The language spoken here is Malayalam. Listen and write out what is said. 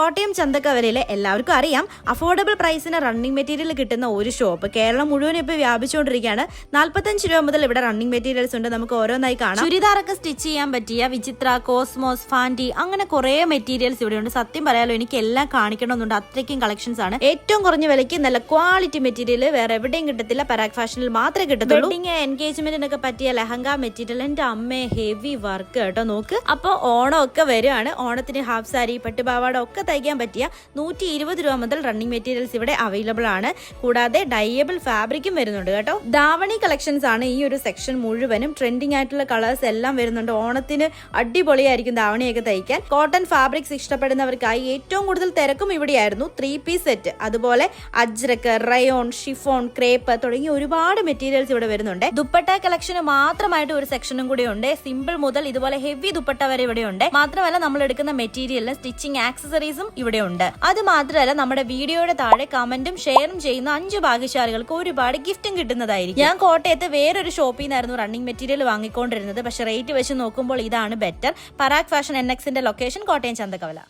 കോട്ടയം ചന്തക്കവലയിലെ എല്ലാവർക്കും അറിയാം അഫോർഡബിൾ പ്രൈസിന് റണ്ണിങ് മെറ്റീരിയൽ കിട്ടുന്ന ഒരു ഷോപ്പ് കേരളം മുഴുവൻ ഇപ്പോൾ വ്യാപിച്ചുകൊണ്ടിരിക്കുകയാണ്. 45 രൂപ മുതൽ ഇവിടെ റണ്ണിങ് മെറ്റീരിയൽസ് ഉണ്ട്. നമുക്ക് ഓരോന്നായി കാണാം. ചുരിദാറൊക്കെ സ്റ്റിച്ച് ചെയ്യാൻ പറ്റിയ വിചിത്ര, കോസ്മോസ്, ഫാൻറ്റി അങ്ങനെ കുറെ മെറ്റീരിയൽസ് ഇവിടെ ഉണ്ട്. സത്യം പറയാലോ എനിക്ക് എല്ലാം കാണിക്കണമെന്നുണ്ട്. അത്രയ്ക്കും കളക്ഷൻസ് ആണ്. ഏറ്റവും കുറഞ്ഞ വിലയ്ക്ക് നല്ല ക്വാളിറ്റി മെറ്റീരിയൽ വേറെ എവിടെയും കിട്ടത്തില്ല. പരാഗ് ഫാഷനിൽ മാത്രമേ കിട്ടത്തുള്ളൂ. വെഡിങ് എൻഗേജ്മെന്റിനൊക്കെ പറ്റിയ ലെഹങ്ക മെറ്റീരിയൽ എന്റെ അമ്മയെ ഹെവി വർക്ക് കേട്ടോ. നോക്ക്, അപ്പൊ ഓണം ഒക്കെ വരുവാണ്. ഓണത്തിന് ഹാഫ് സാരി, പട്ടുപാവാട ഒക്കെ തയ്ക്കാൻ പറ്റിയ 120 രൂപ മുതൽ റണ്ണിങ് മെറ്റീരിയൽസ് ഇവിടെ അവൈലബിൾ ആണ്. കൂടാതെ ഡയബിൾ ഫാബ്രിക്കും വരുന്നുണ്ട് കേട്ടോ. ധാവണി കളക്ഷൻസ് ആണ് ഈ ഒരു സെക്ഷൻ മുഴുവനും. ട്രെൻഡിങ് ആയിട്ടുള്ള കളേഴ്സ് എല്ലാം വരുന്നുണ്ട്. ഓണത്തിന് അടിപൊളിയായിരിക്കും ധാവണിയൊക്കെ തയ്ക്കാൻ. കോട്ടൺ ഫാബ്രിക്സ് ഇഷ്ടപ്പെടുന്നവർക്കായി ഏറ്റവും കൂടുതൽ തിരക്കും ഇവിടെയായിരുന്നു. 3 പീസ് സെറ്റ്, അതുപോലെ അജ്രക്ക്, റയോൺ, ഷിഫോൺ, ക്രേപ്പ് തുടങ്ങിയ ഒരുപാട് മെറ്റീരിയൽസ് ഇവിടെ വരുന്നുണ്ട്. ദുപ്പട്ട കളക്ഷന് മാത്രമായിട്ട് ഒരു സെക്ഷനും കൂടി ഉണ്ട്. സിമ്പിൾ മുതൽ ഇതുപോലെ ഹെവി ദുപ്പട്ട വരെ ഇവിടെ ഉണ്ട്. മാത്രമല്ല നമ്മൾ എടുക്കുന്ന മെറ്റീരിയലിന് സ്റ്റിച്ചിങ് ആക്സസറീസും ഇവിടെ ഉണ്ട്. അത് മാത്രമല്ല നമ്മുടെ വീഡിയോയുടെ താഴെ കമന്റും ഷെയറും ചെയ്യുന്ന 5 ഭാഗ്യശാലികൾക്ക് ഒരുപാട് ഗിഫ്റ്റും കിട്ടുന്നതായിരിക്കും. ഞാൻ കോട്ടയത്ത് വേറൊരു ഷോപ്പിൽ നിന്നായിരുന്നു റണ്ണിങ് മെറ്റീരിയൽ വാങ്ങിക്കൊണ്ടിരുന്നത്. പക്ഷെ റേറ്റ് വെച്ച് നോക്കുമ്പോൾ ഇതാണ് ബെറ്റർ. പരാഗ് ഫാഷൻ NX ന്റെ ലൊക്കേഷൻ കോട്ടയം ചന്തക്കവല.